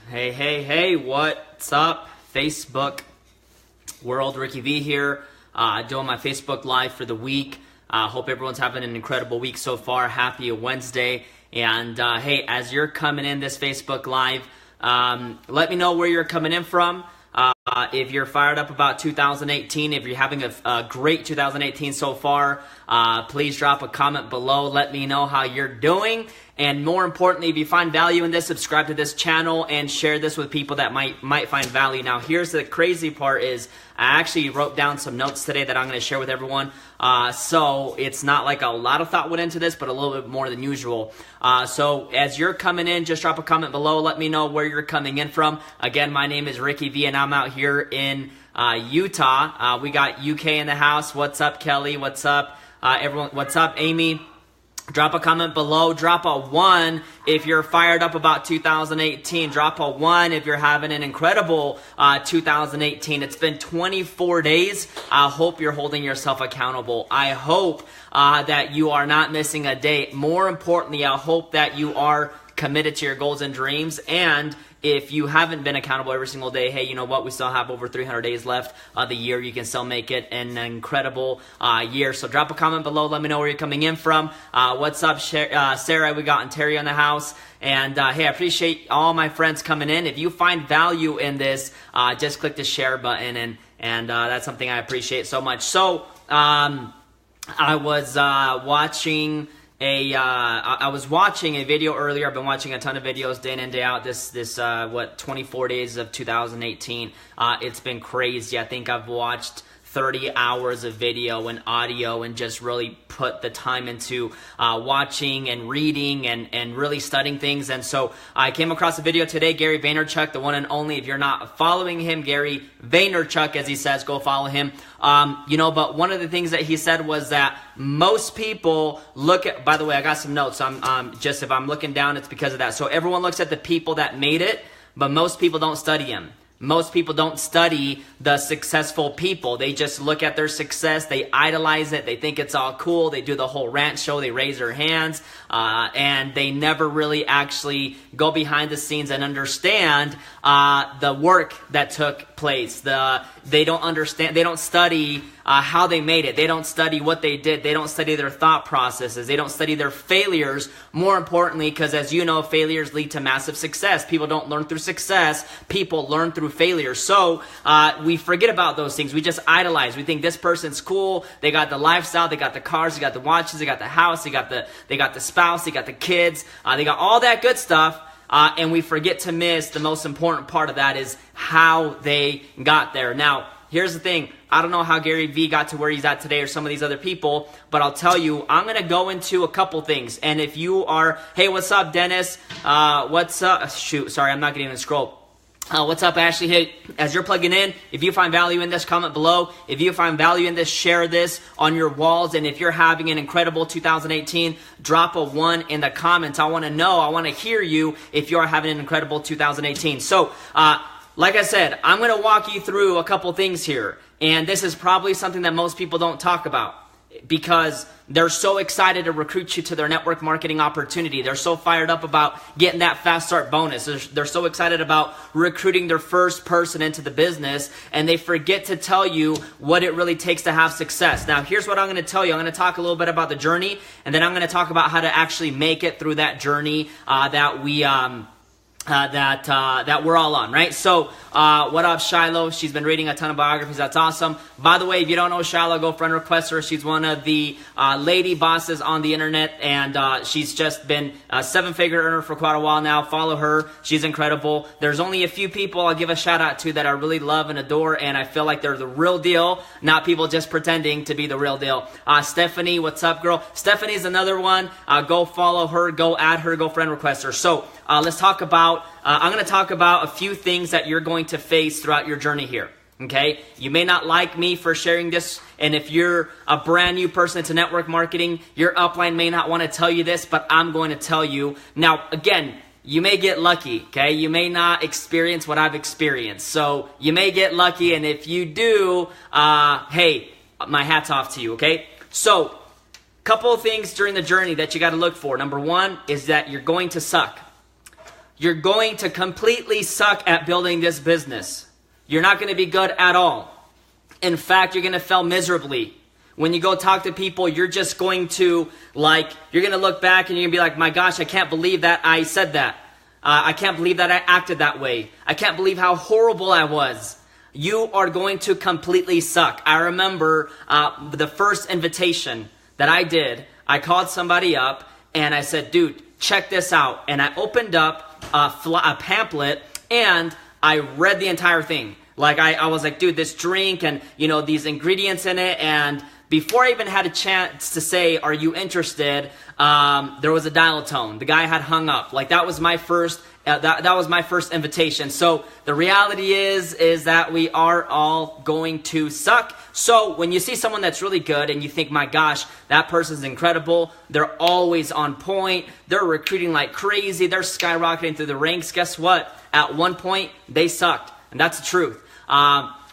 Hey, what's up? Facebook world, Ricky V here, doing my Facebook Live for the week. Hope everyone's having an incredible week so far. Happy Wednesday. And hey, as you're coming in this Facebook Live, let me know where you're coming in from. If you're fired up about 2018, if you're having a great 2018 so far, please drop a comment below. Let me know how you're doing. And more importantly, if you find value in this, subscribe to this channel and share this with people that might find value. Now, here's the crazy part is I actually wrote down some notes today that I'm going to share with everyone. So it's not like a lot of thought went into this, but a little bit more than usual. So as you're coming in, just drop a comment below. Let me know where you're coming in from. Again, my name is Ricky V, and I'm out here in Utah. We got UK in the house. What's up, Kelly? What's up, everyone? What's up, Amy? Drop a comment below. Drop a 1 if you're fired up about 2018. Drop a 1 if you're having an incredible 2018. It's been 24 days. I hope you're holding yourself accountable. I hope that you are not missing a day. More importantly, I hope that you are committed to your goals and dreams. And if you haven't been accountable every single day, hey, you know what? We still have over 300 days left of the year. You can still make it an incredible year. So drop a comment below. Let me know where you're coming in from. What's up, Sarah? We got Ontario in the house. And hey, I appreciate all my friends coming in. If you find value in this, just click the share button. And that's something I appreciate so much. So I was watching I was watching a video earlier. I've been watching a ton of videos day in and day out. This 24 days of 2018. It's been crazy. I think I've watched 30 hours of video and audio and just really put the time into watching and reading and really studying things. And so I came across a video today, Gary Vaynerchuk, the one and only. If you're not following him, Gary Vaynerchuk, as he says, go follow him. But one of the things that he said was that most people look at, by the way, I got some notes. If I'm looking down, it's because of that. So everyone looks at the people that made it, but most people don't study them. Most people don't study the successful people. They just look at their success. They idolize it. They think it's all cool. They do the whole rant show. They raise their hands. And they never really actually go behind the scenes and understand the work that took place. They don't understand. They don't study how they made it. They don't study what they did. They don't study their thought processes. They don't study their failures. More importantly, because as you know, failures lead to massive success. People don't learn through success. People learn through failure. So we forget about those things. We just idolize. We think this person's cool. They got the lifestyle. They got the cars. They got the watches. They got the house. They got the spouse. They got the kids. They got all that good stuff. And we forget to miss the most important part of that is how they got there. Now, here's the thing. I don't know how Gary V got to where he's at today or some of these other people, but I'll tell you, I'm going to go into a couple things. And if you are, hey, what's up, Dennis? What's up? Shoot, sorry, I'm not getting to scroll. What's up, Ashley? Hey, as you're plugging in, if you find value in this, comment below. If you find value in this, share this on your walls. And if you're having an incredible 2018, drop a 1 in the comments. I want to know, I want to hear you if you're having an incredible 2018. So, like I said, I'm going to walk you through a couple things here. And this is probably something that most people don't talk about because they're so excited to recruit you to their network marketing opportunity. They're so fired up about getting that fast start bonus. They're so excited about recruiting their first person into the business, and they forget to tell you what it really takes to have success. Now, here's what I'm going to tell you. I'm going to talk a little bit about the journey, and then I'm going to talk about how to actually make it through that journey that we're all on, right? So, what up, Shiloh? She's been reading a ton of biographies. That's awesome. By the way, if you don't know Shiloh, go friend request her. She's one of the lady bosses on the internet, and she's just been a 7-figure earner for quite a while now. Follow her. She's incredible. There's only a few people I'll give a shout out to that I really love and adore, and I feel like they're the real deal, not people just pretending to be the real deal. Stephanie, what's up, girl? Stephanie's another one. Go follow her. Go add her. Go friend request her. So, let's talk about I'm going to talk about a few things that you're going to face throughout your journey here. Okay, you may not like me for sharing this, and if you're a brand new person to network marketing, your upline may not want to tell you this, but I'm going to tell you. Now, again, you may get lucky, okay? You may not experience what I've experienced, so you may get lucky, and if you do, hey, my hat's off to you, okay? So, couple of things during the journey that you got to look for. Number one is that you're going to suck. you're going to completely suck at building this business. You're not going to be good at all. In fact, you're going to fail miserably. When you go talk to people, you're just going to you're going to look back and you're going to be like, my gosh, I can't believe that I said that. I can't believe that I acted that way. I can't believe how horrible I was. You are going to completely suck. I remember the first invitation that I did, I called somebody up and I said, dude, check this out. And I opened up a pamphlet and I read the entire thing. I was like, dude, this drink and, these ingredients in it. And before I even had a chance to say, are you interested? There was a dial tone. The guy had hung up. That was my first, that was my first invitation. So the reality is that we are all going to suck. So when you see someone that's really good and you think, my gosh, that person's incredible. They're always on point. They're recruiting like crazy. They're skyrocketing through the ranks. Guess what? At one point, they sucked. And that's the truth.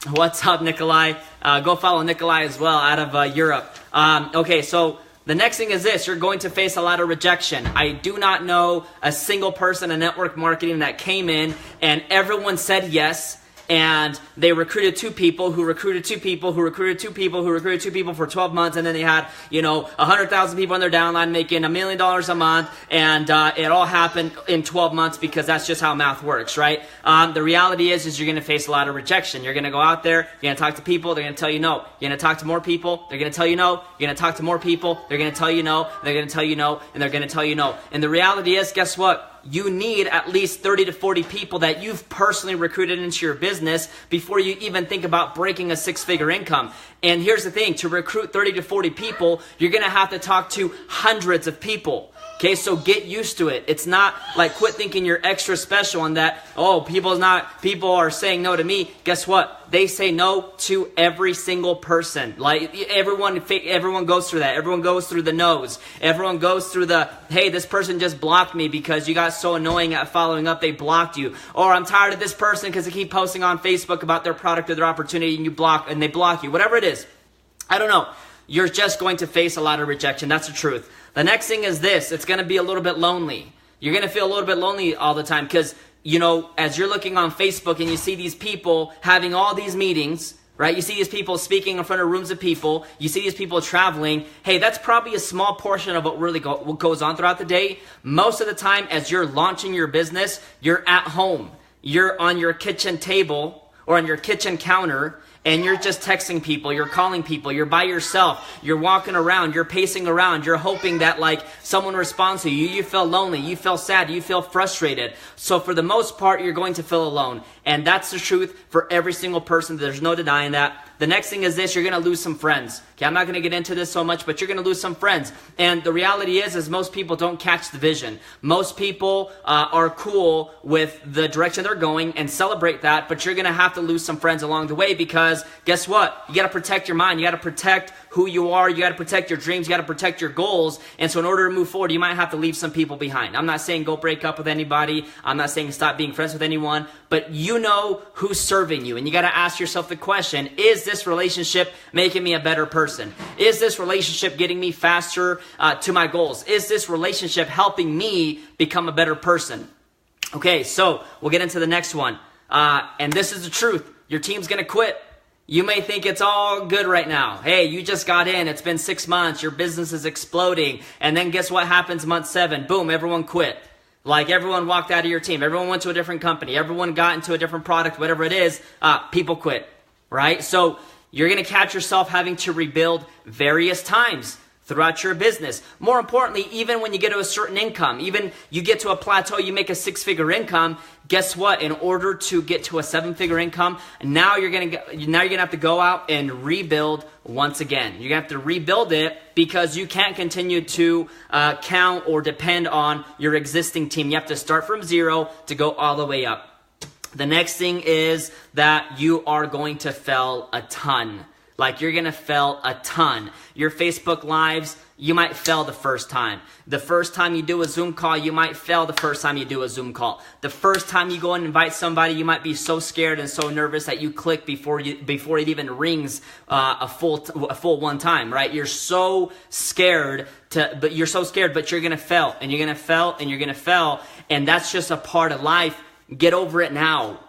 What's up, Nikolai? Go follow Nikolai as well out of Europe. Okay, so the next thing is this. You're going to face a lot of rejection. I do not know a single person in network marketing that came in and everyone said yes. And they recruited 2 people who recruited 2 people who recruited 2 people who recruited 2 people for 12 months. And then they had, 100,000 people on their downline making $1 million a month. And it all happened in 12 months because that's just how math works, right? The reality is you're going to face a lot of rejection. You're going to go out there. You're going to talk to people. They're going to tell you no. You're going to talk to more people. They're going to tell you no. You're going to talk to more people. They're going to tell you no. They're going to tell you no. And they're going to tell you no. And the reality is, guess what? You need at least 30 to 40 people that you've personally recruited into your business before you even think about breaking a 6-figure income. And here's the thing, to recruit 30 to 40 people, you're going to have to talk to hundreds of people. Okay, so get used to it. It's not quit thinking you're extra special and that, people are saying no to me. Guess what? They say no to every single person. Everyone goes through that. Everyone goes through the no's. Everyone goes through the, hey, this person just blocked me because you got so annoying at following up, they blocked you. Or I'm tired of this person because they keep posting on Facebook about their product or their opportunity and they block you. Whatever it is. I don't know. You're just going to face a lot of rejection. That's the truth. The next thing is this. It's going to be a little bit lonely. You're going to feel a little bit lonely all the time because, as you're looking on Facebook and you see these people having all these meetings, right? You see these people speaking in front of rooms of people. You see these people traveling. Hey, that's probably a small portion of what really what goes on throughout the day. Most of the time, as you're launching your business, you're at home. You're on your kitchen table or on your kitchen counter. And you're just texting people, you're calling people, you're by yourself, you're walking around, you're pacing around, you're hoping that someone responds to you. You feel lonely, you feel sad, you feel frustrated. So for the most part, you're going to feel alone. And that's the truth for every single person. There's no denying that. The next thing is this, you're going to lose some friends. Okay, I'm not going to get into this so much, but you're going to lose some friends. And the reality is most people don't catch the vision. Most people are cool with the direction they're going and celebrate that, but you're going to have to lose some friends along the way because guess what? You got to protect your mind. You got to protect who you are. You got to protect your dreams. You got to protect your goals. And so in order to move forward, you might have to leave some people behind. I'm not saying go break up with anybody. I'm not saying stop being friends with anyone, but you know who's serving you. And you got to ask yourself the question, is this relationship making me a better person? Is this relationship getting me faster to my goals? Is this relationship helping me become a better person? Okay, so we'll get into the next one. And this is the truth. Your team's going to quit. You may think it's all good right now. Hey, you just got in. It's been 6 months. Your business is exploding. And then guess what happens month 7? Boom, everyone quit. Everyone walked out of your team. Everyone went to a different company. Everyone got into a different product, whatever it is. People quit, right? So you're going to catch yourself having to rebuild various times throughout your business. More importantly, even when you get to a certain income, even you get to a plateau, you make a 6-figure income, guess what? In order to get to a 7-figure income, now you're going to have to go out and rebuild once again. You're going to have to rebuild it because you can't continue to count or depend on your existing team. You have to start from 0 to go all the way up. The next thing is that you are going to fail a ton. You're going to fail a ton. Your Facebook Lives, you might fail the first time. The first time you do a Zoom call, you might fail the first time you do a Zoom call. The first time you go and invite somebody, you might be so scared and so nervous that you click before it even rings a full one time, right? You're so scared but you're going to fail, and you're going to fail, and you're going to fail. And that's just a part of life. Get over it now.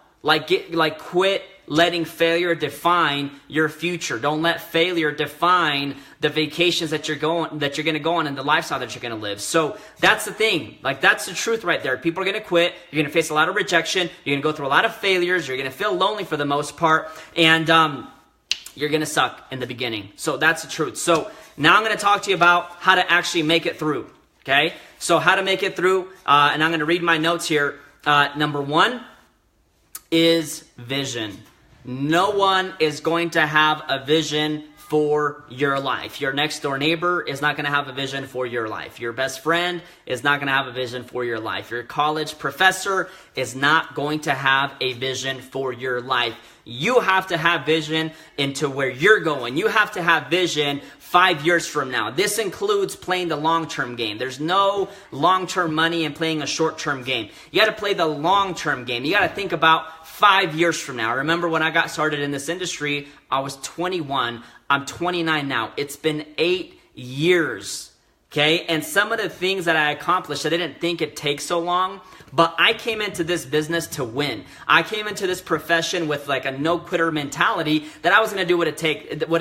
Quit letting failure define your future. Don't let failure define the vacations that you're going to go on and the lifestyle that you're going to live. So that's the thing. That's the truth right there. People are going to quit. You're going to face a lot of rejection. You're going to go through a lot of failures. You're going to feel lonely for the most part. And you're going to suck in the beginning. So that's the truth. So now I'm going to talk to you about how to actually make it through. Okay? So how to make it through. And I'm going to read my notes here. Number one is vision. No one is going to have a vision for your life. Your next door neighbor is not going to have a vision for your life. Your best friend is not going to have a vision for your life. Your college professor is not going to have a vision for your life. You have to have vision into where you're going. You have to have vision 5 years from now. This includes playing the long-term game. There's no long-term money in playing a short-term game. You got to play the long-term game. You got to think about 5 years from now. I remember when I got started in this industry, I was 21. I'm 29 now. It's been 8 years. Okay? And some of the things that I accomplished, I didn't think it'd take so long, but I came into this business to win. I came into this profession with a no-quitter mentality that I was going to do what it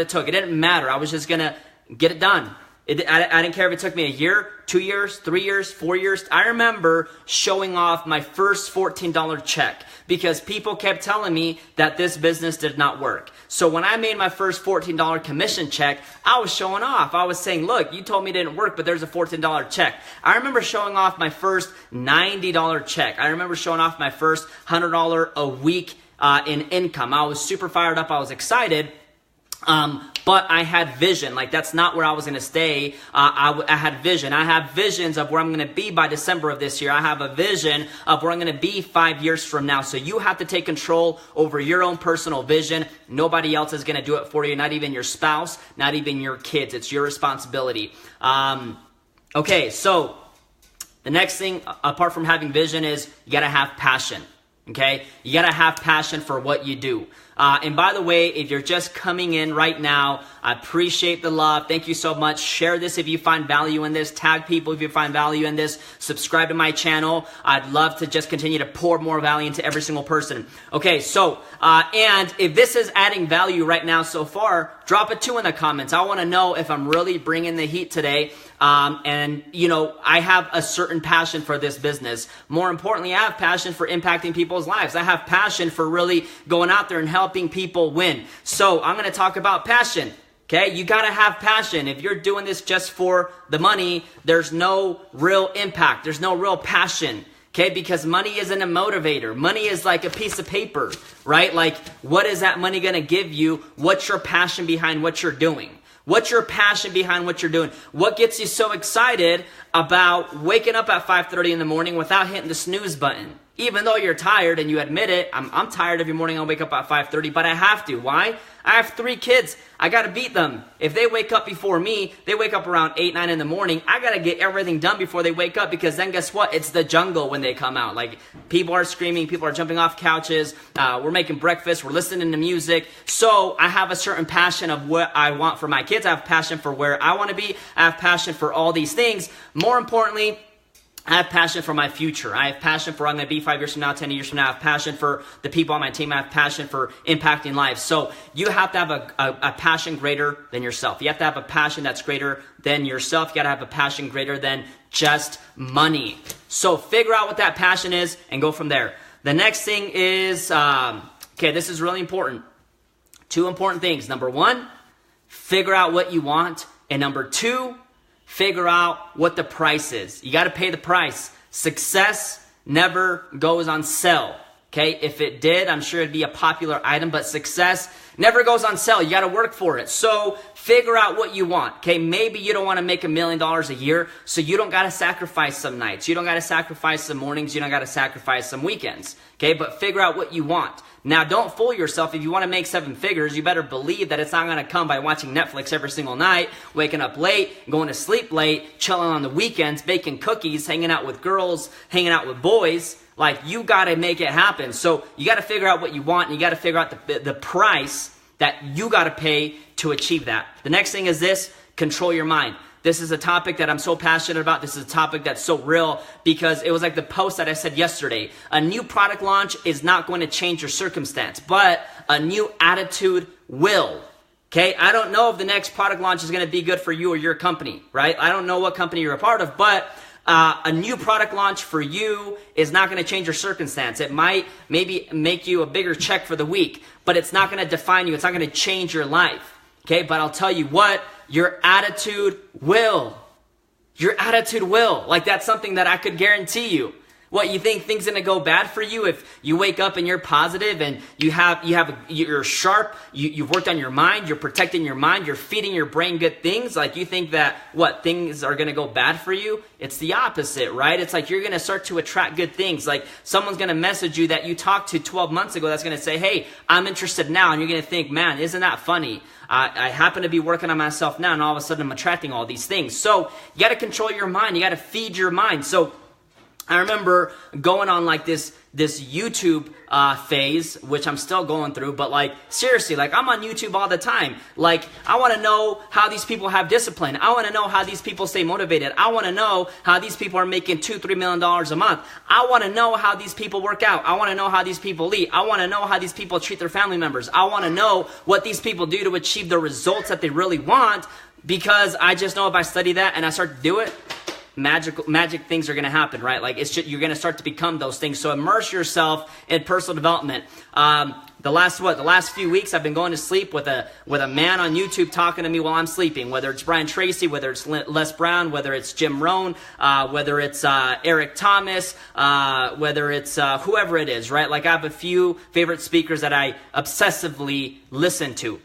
took. It didn't matter. I was just going to get it done. I didn't care if it took me a year, 2 years, 3 years, 4 years. I remember showing off my first $14 check because people kept telling me that this business did not work. So when I made my first $14 commission check, I was showing off. I was saying, look, you told me it didn't work, but there's a $14 check. I remember showing off my first $90 check. I remember showing off my first $100 a week in income. I was super fired up. I was excited. But I had vision. That's not where I was going to stay. I had vision. I have visions of where I'm going to be by December of this year. I have a vision of where I'm going to be 5 years from now. So you have to take control over your own personal vision. Nobody else is going to do it for you. Not even your spouse, not even your kids. It's your responsibility. Okay, so the next thing, apart from having vision, is you got to have passion. Okay? You got to have passion for what you do. And by the way, if you're just coming in right now, I appreciate the love. Thank you so much. Share this if you find value in this. Tag people if you find value in this. Subscribe to my channel. I'd love to just continue to pour more value into every single person. Okay, so, and if this is adding value right now so far, drop a 2 in the comments. I want to know if I'm really bringing the heat today. And, I have a certain passion for this business. More importantly, I have passion for impacting people's lives. I have passion for really going out there and helping people win. So I'm going to talk about passion. Okay, you got to have passion. If you're doing this just for the money, there's no real impact. There's no real passion. Okay, because money isn't a motivator. Money is like a piece of paper, right? What is that money going to give you? What's your passion behind what you're doing? What's your passion behind what you're doing? What gets you so excited about waking up at 5:30 in the morning without hitting the snooze button? Even though you're tired and you admit it, I'm tired every morning. I wake up at 5:30, but I have to. Why? I have 3 kids. I got to beat them. If they wake up before me, they wake up around 8, 9 in the morning. I got to get everything done before they wake up because then guess what? It's the jungle when they come out. People are screaming. People are jumping off couches. We're making breakfast. We're listening to music. So I have a certain passion of what I want for my kids. I have passion for where I want to be. I have passion for all these things. More importantly, I have passion for my future. I have passion for where I'm going to be 5 years from now, 10 years from now. I have passion for the people on my team. I have passion for impacting lives. So you have to have a passion greater than yourself. You have to have a passion that's greater than yourself. You got to have a passion greater than just money. So figure out what that passion is and go from there. The next thing is, okay, this is really important. 2 important things. Number 1, figure out what you want. And number 2, figure out what the price is. You got to pay the price. Success never goes on sale. Okay, if it did, I'm sure it'd be a popular item, but success never goes on sale. You got to work for it. So figure out what you want. Okay, maybe you don't want to make $1 million a year, so you don't got to sacrifice some nights. You don't got to sacrifice some mornings. You don't got to sacrifice some weekends. Okay, but figure out what you want. Now, don't fool yourself. If you want to make 7 figures, you better believe that it's not going to come by watching Netflix every single night, waking up late, going to sleep late, chilling on the weekends, baking cookies, hanging out with girls, hanging out with boys. You got to make it happen. So you got to figure out what you want, and you got to figure out the price that you got to pay to achieve that. The next thing is this: control your mind. This is a topic that I'm so passionate about. This is a topic that's so real because it was like the post that I said yesterday. A new product launch is not going to change your circumstance, but a new attitude will. Okay, I don't know if the next product launch is going to be good for you or your company, right? I don't know what company you're a part of, but a new product launch for you is not going to change your circumstance. It might maybe make you a bigger check for the week, but it's not going to define you. It's not going to change your life. Okay, but I'll tell you what, your attitude will. Your attitude will. Like, that's something that I could guarantee you. What, you think things gonna go bad for you if you wake up and you're positive and you're sharp, you've worked on your mind, you're protecting your mind, you're feeding your brain good things? Like, you think that what, things are gonna go bad for you? It's the opposite, right? It's like you're gonna start to attract good things. Like, someone's gonna message you that you talked to 12 months ago that's gonna say, hey, I'm interested now, and you're gonna think, man, isn't that funny? I happen to be working on myself now, and all of a sudden I'm attracting all these things. So you got to control your mind. You got to feed your mind. So I remember going on like this YouTube phase, which I'm still going through, but like, seriously, like, I'm on YouTube all the time. Like, I want to know how these people have discipline. I want to know how these people stay motivated. I want to know how these people are making $2-3 million a month. I want to know how these people work out. I want to know how these people eat. I want to know how these people treat their family members. I want to know what these people do to achieve the results that they really want, because I just know if I study that and I start to do it, magic things are going to happen, right? Like, it's just, you're going to start to become those things. So immerse yourself in personal development. The last few weeks I've been going to sleep with a man on YouTube talking to me while I'm sleeping, whether it's Brian Tracy, whether it's Les Brown, whether it's Jim Rohn, whether it's Eric Thomas, whether it's whoever it is, right? Like, I have a few favorite speakers that I obsessively listen to.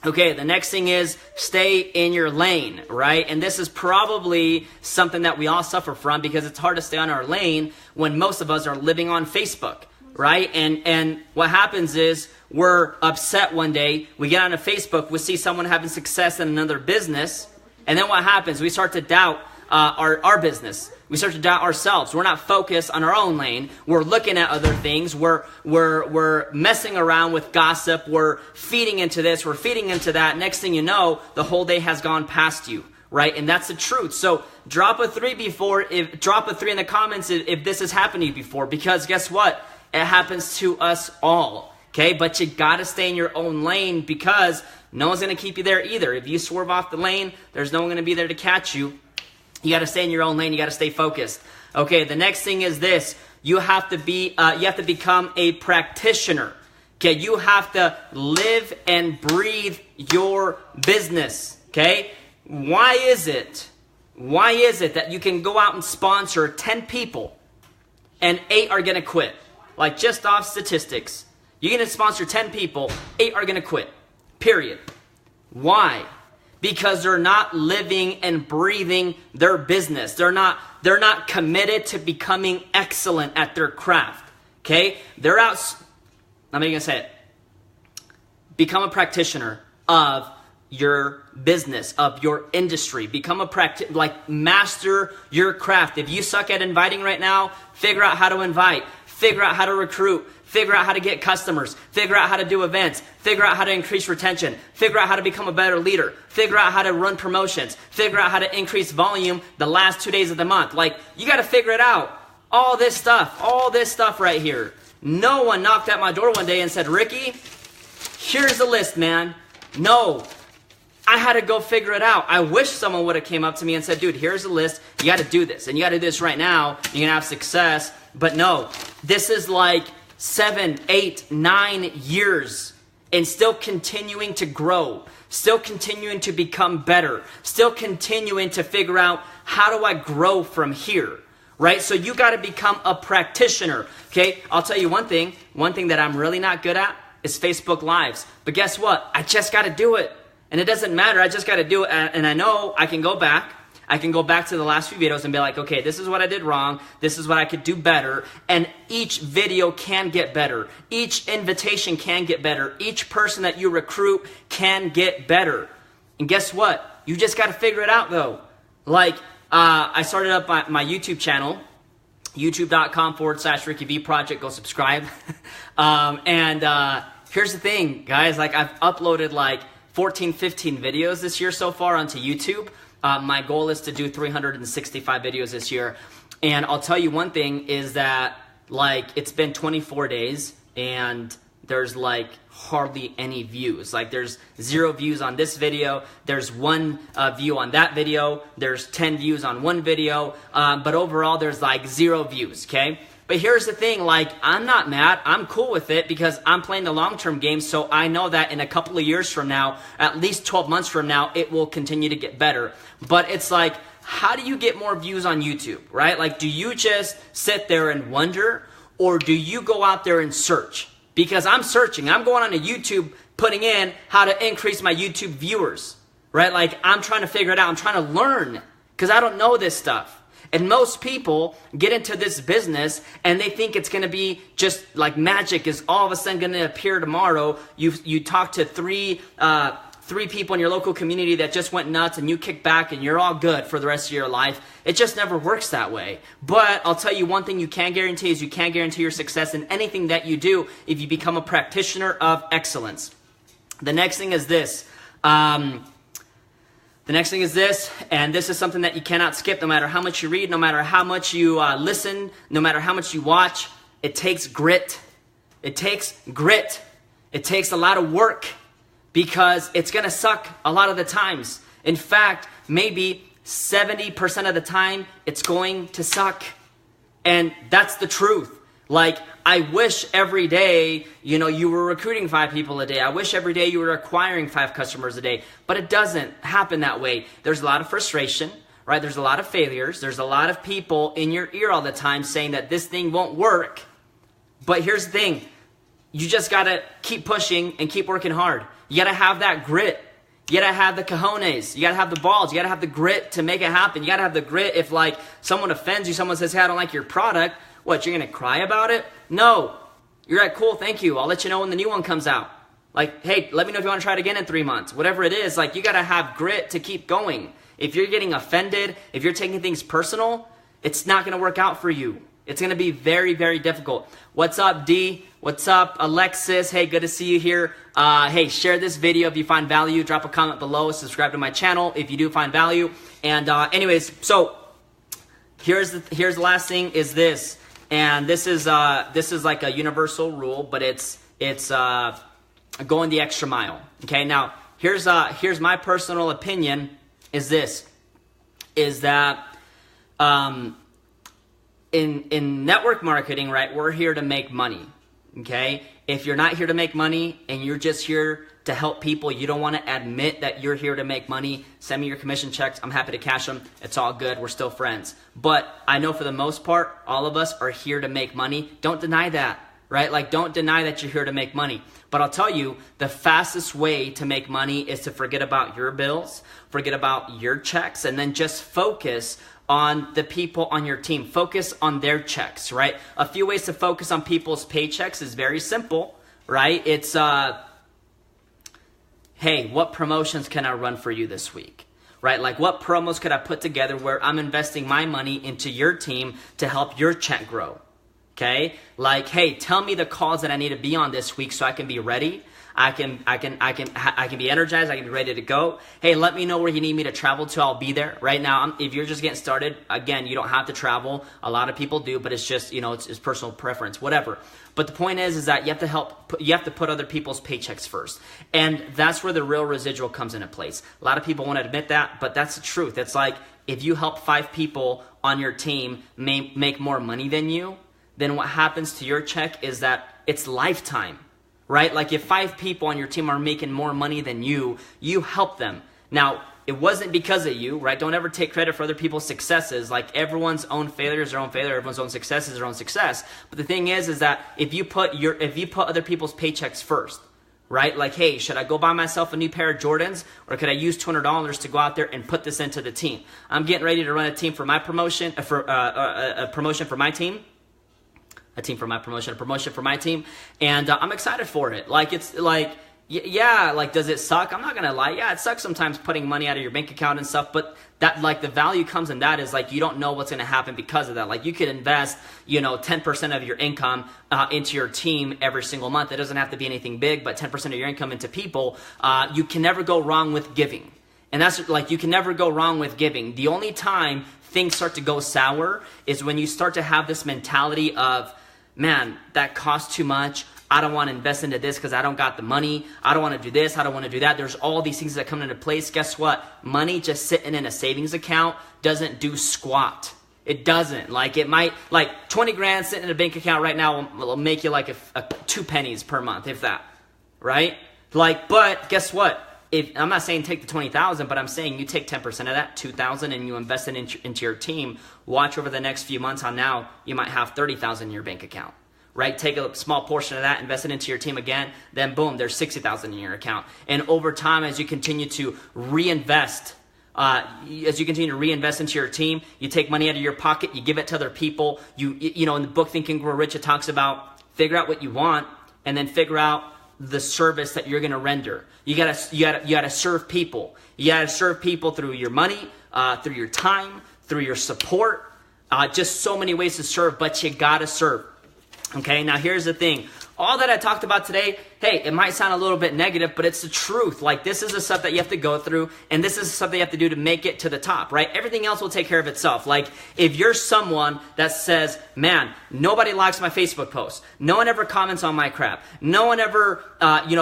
Okay, the next thing is stay in your lane, right? And this is probably something that we all suffer from, because it's hard to stay on our lane when most of us are living on Facebook, right? And what happens is we're upset one day, we get onto Facebook, we see someone having success in another business, and then what happens? We start to doubt our business. We start to doubt ourselves. We're not focused on our own lane. We're looking at other things. We're messing around with gossip. We're feeding into this. We're feeding into that. Next thing you know, the whole day has gone past you, right? And that's the truth. So drop a 3 in the comments if this has happened to you before, because guess what? It happens to us all. Okay, but you gotta stay in your own lane, because no one's gonna keep you there either. If you swerve off the lane, there's no one gonna be there to catch you. You got to stay in your own lane. You got to stay focused. Okay, the next thing is this. You have to become a practitioner. Okay, you have to live and breathe your business. Okay, why is it that you can go out and sponsor 10 people and 8 are going to quit? Like, just off statistics. You're going to sponsor 10 people, 8 are going to quit. Period. Why? Because they're not living and breathing their business. They're not committed to becoming excellent at their craft. Okay? They're out. I'm going to say it. Become a practitioner of your business, of your industry. Become master your craft. If you suck at inviting right now, figure out how to invite. Figure out how to recruit. Figure out how to get customers. Figure out how to do events. Figure out how to increase retention. Figure out how to become a better leader. Figure out how to run promotions. Figure out how to increase volume the last 2 days of the month. Like, you got to figure it out. All this stuff right here. No one knocked at my door one day and said, Ricky, here's the list, man. No, I had to go figure it out. I wish someone would have came up to me and said, dude, here's the list. You got to do this. And you got to do this right now. You're going to have success. But no, this is like 7, 8, 9 years and still continuing to grow, still continuing to become better, still continuing to figure out, how do I grow from here, right? So you got to become a practitioner, okay? I'll tell you one thing that I'm really not good at is Facebook Lives. But guess what? I just got to do it. And it doesn't matter. I just got to do it. And I know I can go back. I can go back to the last few videos and be like, okay, this is what I did wrong. This is what I could do better. And each video can get better. Each invitation can get better. Each person that you recruit can get better. And guess what? You just got to figure it out, though. Like, I started up my YouTube channel, youtube.com/RickyVProject. Go subscribe. Here's the thing, guys. Like, I've uploaded like 14, 15 videos this year so far onto YouTube. My goal is to do 365 videos this year. And I'll tell you one thing is that like it's been 24 days and there's like hardly any views. Like there's 0 views on this video. There's 1 view on that video. There's 10 views on one video. But overall there's like 0 views, okay? But here's the thing, like I'm not mad. I'm cool with it because I'm playing the long-term game. So I know that in a couple of years from now, at least 12 months from now, it will continue to get better. But it's like, how do you get more views on YouTube, right? Like, do you just sit there and wonder, or do you go out there and search? Because I'm searching. I'm going on to YouTube, putting in how to increase my YouTube viewers, right? Like, I'm trying to figure it out. I'm trying to learn because I don't know this stuff. And most people get into this business and they think it's going to be just like magic is all of a sudden going to appear tomorrow. You talk to three people in your local community that just went nuts and you kick back and you're all good for the rest of your life. It just never works that way. But I'll tell you one thing you can guarantee is you can guarantee your success in anything that you do if you become a practitioner of excellence. The next thing is this. And this is something that you cannot skip no matter how much you read, no matter how much you listen, no matter how much you watch. It takes grit. It takes grit. It takes a lot of work. Because it's going to suck a lot of the times. In fact, maybe 70% of the time, it's going to suck. And that's the truth. Like, I wish every day, you were recruiting 5 people a day. I wish every day you were acquiring 5 customers a day. But it doesn't happen that way. There's a lot of frustration, right? There's a lot of failures. There's a lot of people in your ear all the time saying that this thing won't work. But here's the thing. You just got to keep pushing and keep working hard. You got to have that grit. You got to have the cojones. You got to have the balls. You got to have the grit to make it happen. You got to have the grit if like someone offends you, someone says, hey, I don't like your product. What, you're going to cry about it? No. You're like, cool, thank you. I'll let you know when the new one comes out. Like, hey, let me know if you want to try it again in 3 months. Whatever it is, like you got to have grit to keep going. If you're getting offended, if you're taking things personal, it's not going to work out for you. It's going to be very, very difficult. What's up, D? What's up, Alexis? Hey, good to see you here. Hey, share this video if you find value. Drop a comment below. Subscribe to my channel if you do find value. And anyways, so here's the last thing is this. And this is like a universal rule, but it's going the extra mile. Okay, now here's my personal opinion is this, is that in network marketing, right, we're here to make money, okay? If you're not here to make money and you're just here to help people, you don't want to admit that you're here to make money, send me your commission checks. I'm happy to cash them. It's all good. We're still friends. But I know for the most part, all of us are here to make money. Don't deny that, right? Like, don't deny that you're here to make money. But I'll tell you, the fastest way to make money is to forget about your bills, forget about your checks, and then just focus on the people on your team. Focus on their checks, right? A few ways to focus on people's paychecks is very simple, right? It's, hey, what promotions can I run for you this week, right? Like, what promos could I put together where I'm investing my money into your team to help your check grow, okay? Like, hey, tell me the calls that I need to be on this week so I can be ready. I can be energized. I can be ready to go. Hey, let me know where you need me to travel to. I'll be there. Right now, if you're just getting started, again, you don't have to travel. A lot of people do, but it's just, it's personal preference, whatever. But the point is that you have to put other people's paychecks first. And that's where the real residual comes into place. A lot of people won't admit that, but that's the truth. It's like, if you help 5 people on your team make more money than you, then what happens to your check is that it's lifetime. Right? Like, if 5 people on your team are making more money than you help them. Now, it wasn't because of you, right? Don't ever take credit for other people's successes. Like, everyone's own failure is their own failure. Everyone's own success is their own success. But the thing is that if you put other people's paychecks first, right? Like, hey, should I go buy myself a new pair of Jordans, or could I use $200 to go out there and put this into the team? I'm getting ready to run a team for my promotion, a promotion for my team. A promotion for my team, and I'm excited for it. Like, it's like, yeah, like, does it suck? I'm not gonna lie. Yeah, it sucks sometimes putting money out of your bank account and stuff, but that, like, the value comes in that is, like, you don't know what's gonna happen because of that. Like, you could invest, 10% of your income into your team every single month. It doesn't have to be anything big, but 10% of your income into people. You can never go wrong with giving. And that's like, you can never go wrong with giving. The only time things start to go sour is when you start to have this mentality of, man, that costs too much. I don't want to invest into this because I don't got the money. I don't want to do this. I don't want to do that. There's all these things that come into place. Guess what? Money just sitting in a savings account doesn't do squat. It doesn't. Like, it might, like 20 grand sitting in a bank account right now will make you like a 2 pennies per month, if that, right? Like, but guess what? If I'm not saying take the 20,000, but I'm saying you take 10% of that, 2,000, and you invest it into your team. Watch over the next few months how now you might have 30,000 in your bank account. Right? Take a small portion of that, invest it into your team again, then boom, there's 60,000 in your account. And over time, as you continue to reinvest, into your team, you take money out of your pocket, you give it to other people. You know, in the book Think and Grow Rich, it talks about figure out what you want and then figure out the service that you're going to render. You gotta serve people. You gotta serve people through your money, through your time, through your support. Just so many ways to serve, but you gotta serve. Okay, now here's the thing. All that I talked about today, hey, it might sound a little bit negative, but it's the truth. Like, this is the stuff that you have to go through, and this is the stuff that you have to do to make it to the top, right? Everything else will take care of itself. Like, if you're someone that says, man, nobody likes my Facebook post, no one ever comments on my crap, no one ever,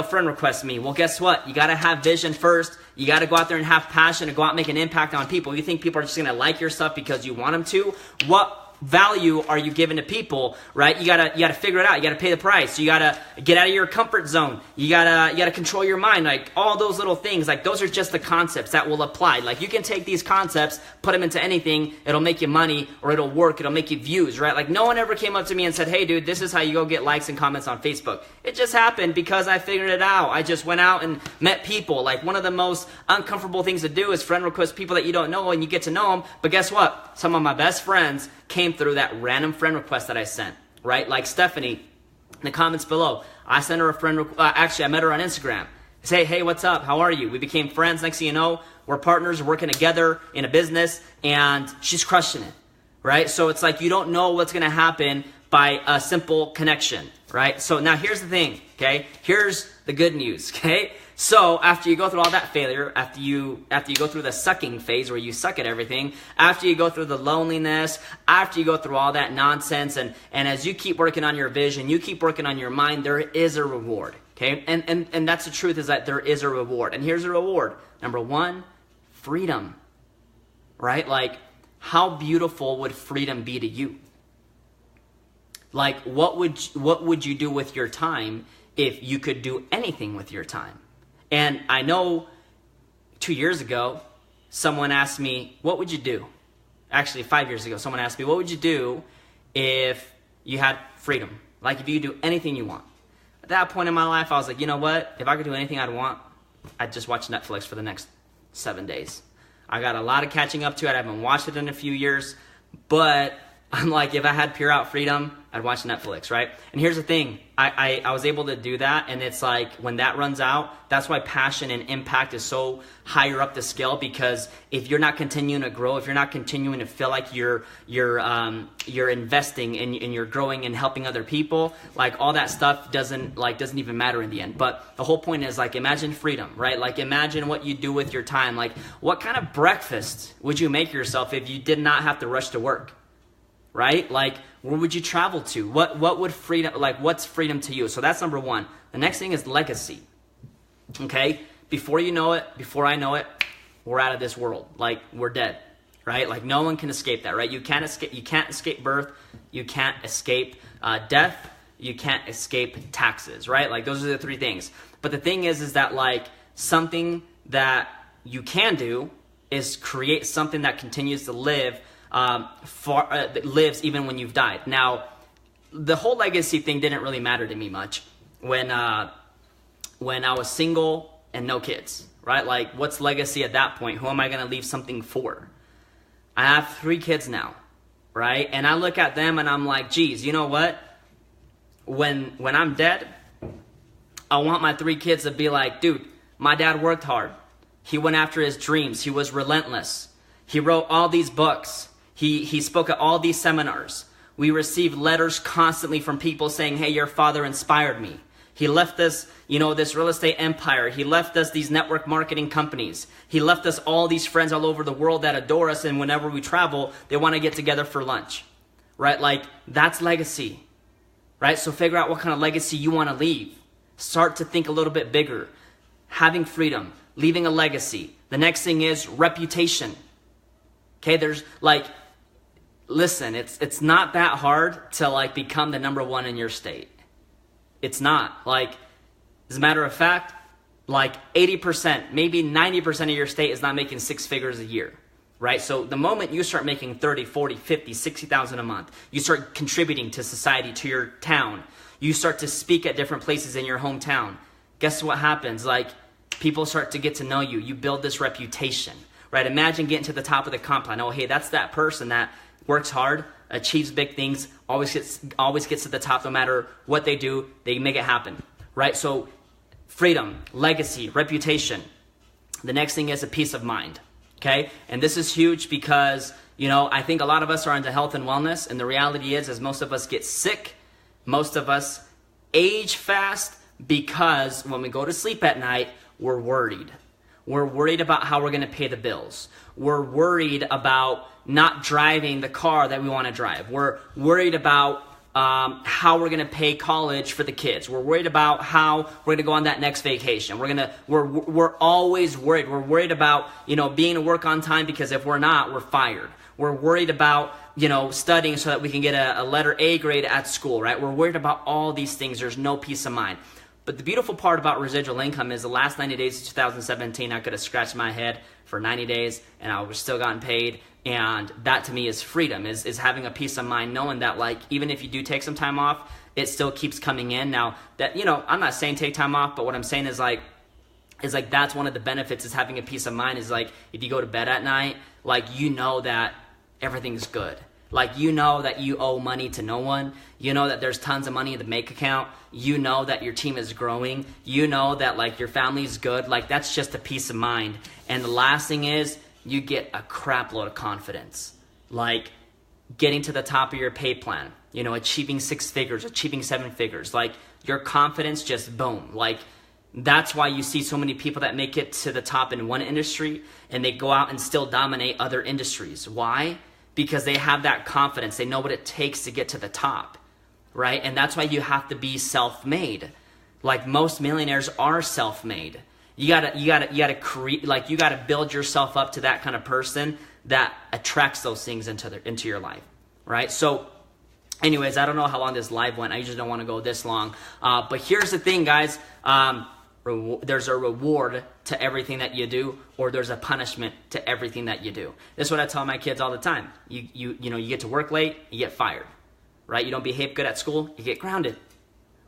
friend requests me, well, guess what? You got to have vision first. You got to go out there and have passion and go out and make an impact on people. You think people are just going to like your stuff because you want them to? What value are you giving to people, right? You gotta figure it out. You gotta pay the price. You gotta get out of your comfort zone. You gotta control your mind. Like, all those little things, like, those are just the concepts that will apply. Like, you can take these concepts, put them into anything. It'll make you money, or it'll work. It'll make you views, right? Like, no one ever came up to me and said, hey dude, this is how you go get likes and comments on Facebook. It just happened because I figured it out. I just went out and met people. Like, one of the most uncomfortable things to do is friend request people that you don't know, and you get to know them. But guess what? Some of my best friends came through that random friend request that I sent, right? Like Stephanie, in the comments below, I sent her a friend I met her on Instagram. Say, hey, what's up? How are you? We became friends. Next thing you know, we're partners, working together in a business, and she's crushing it, right? So it's like, you don't know what's going to happen by a simple connection, right? So now here's the thing, okay? Here's the good news, okay? So after you go through all that failure, after you go through the sucking phase where you suck at everything, after you go through the loneliness, after you go through all that nonsense, and as you keep working on your vision, you keep working on your mind, there is a reward, okay? And that's the truth, is that there is a reward. And here's a reward. Number one, freedom, right? Like, how beautiful would freedom be to you? Like, what would you do with your time if you could do anything with your time? And I know 2 years ago, someone asked me, what would you do? Actually, 5 years ago, someone asked me, what would you do if you had freedom? Like, if you could do anything you want. At that point in my life, I was like, you know what? If I could do anything I'd want, I'd just watch Netflix for the next 7 days. I got a lot of catching up to it. I haven't watched it in a few years. But I'm like, if I had pure out freedom, I'd watch Netflix, right? And here's the thing. I was able to do that, and it's like, when that runs out, that's why passion and impact is so higher up the scale, because if you're not continuing to grow, if you're not continuing to feel like you're investing and you're growing and helping other people, like, all that stuff doesn't even matter in the end. But the whole point is, like, imagine freedom, right? Like, imagine what you do with your time. Like, what kind of breakfast would you make yourself if you did not have to rush to work? Right? Like, where would you travel to? What would freedom, like, what's freedom to you? So that's number one. The next thing is legacy. Okay? Before you know it, before I know it, we're out of this world. Like, we're dead. Right? Like, no one can escape that, right? You can't escape birth. You can't escape death. You can't escape taxes, right? Like, those are the three things. But the thing is that, like, something that you can do is create something that continues to live, that lives even when you've died. Now, the whole legacy thing didn't really matter to me much when I was single and no kids, right? Like, what's legacy at that point? Who am I going to leave something for? I have 3 kids now, right? And I look at them and I'm like, geez, you know what? When I'm dead, I want my 3 kids to be like, dude, my dad worked hard. He went after his dreams. He was relentless. He wrote all these books. He spoke at all these seminars. We received letters constantly from people saying, hey, your father inspired me. He left us, this real estate empire. He left us these network marketing companies. He left us all these friends all over the world that adore us, and whenever we travel, they want to get together for lunch, right? Like, that's legacy, right? So figure out what kind of legacy you want to leave. Start to think a little bit bigger. Having freedom, leaving a legacy. The next thing is reputation. Okay, there's listen, it's not that hard to become the number one in your state. It's not. As a matter of fact, 80%, maybe 90% of your state is not making 6 figures a year, right? So the moment you start making 30, 40, 50, 60,000 a month, you start contributing to society, to your town, you start to speak at different places in your hometown. Guess what happens? People start to get to know you. You build this reputation, right? Imagine getting to the top of the comp line. Oh, hey, that's that person that works hard, achieves big things, always gets to the top no matter what they do. They make it happen, right? So freedom, legacy, reputation. The next thing is a peace of mind, okay? And this is huge because, I think a lot of us are into health and wellness, and the reality is most of us get sick. Most of us age fast because when we go to sleep at night, we're worried. We're worried about how we're going to pay the bills. We're worried about not driving the car that we want to drive. We're worried about how we're going to pay college for the kids. We're worried about how we're going to go on that next vacation. We're always worried. We're worried about, being to work on time, because if we're not, we're fired. We're worried about, studying so that we can get a letter A grade at school, right? We're worried about all these things. There's no peace of mind. But the beautiful part about residual income is the last 90 days of 2017, I could have scratched my head for 90 days and I was still gotten paid. And that to me is freedom, is having a peace of mind, knowing that even if you do take some time off, it still keeps coming in. Now that, I'm not saying take time off, but what I'm saying is that's one of the benefits, is having a peace of mind, is if you go to bed at night, that everything's good. That you owe money to no one. That there's tons of money in the bank account. That your team is growing. That your family's good. That's just a peace of mind. And the last thing is, you get a crap load of confidence. Getting to the top of your pay plan, achieving 6 figures, achieving 7 figures. Your confidence just boom. That's why you see so many people that make it to the top in one industry and they go out and still dominate other industries. Why? Because they have that confidence. They know what it takes to get to the top, right? And that's why you have to be self-made. Most millionaires are self-made. You gotta create, you gotta build yourself up to that kind of person that attracts those things into your life, right? So anyways, I don't know how long this live went. I usually don't want to go this long. But here's the thing, guys. There's a reward to everything that you do, or there's a punishment to everything that you do. This is what I tell my kids all the time. You get to work late, you get fired, right? You don't behave good at school, you get grounded,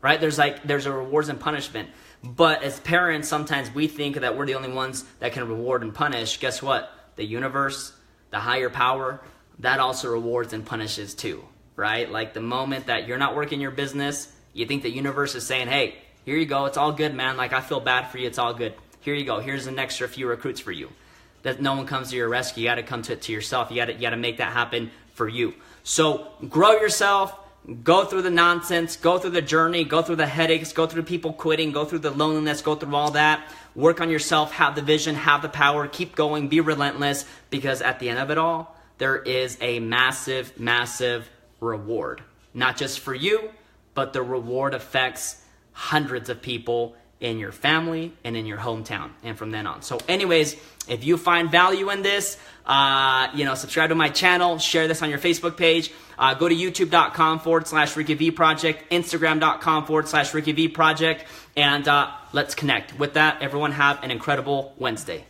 right? There's a rewards and punishment. But as parents, sometimes we think that we're the only ones that can reward and punish. Guess what? The universe, the higher power, that also rewards and punishes too, right? The moment that you're not working your business, you think the universe is saying, hey, here you go. It's all good, man. I feel bad for you. It's all good. Here you go. Here's an extra few recruits for you. That no one comes to your rescue. You got to come to yourself. You got to make that happen for you. So grow yourself. Go through the nonsense. Go through the journey. Go through the headaches. Go through people quitting. Go through the loneliness. Go through all that. Work on yourself. Have the vision. Have the power. Keep going. Be relentless. Because at the end of it all, there is a massive, massive reward. Not just for you, but the reward affects hundreds of people in your family and in your hometown and from then on. So anyways, if you find value in this, subscribe to my channel, share this on your Facebook page, go to youtube.com/RickyVProject, Instagram.com/RickyVProject, and let's connect. With that, everyone have an incredible Wednesday.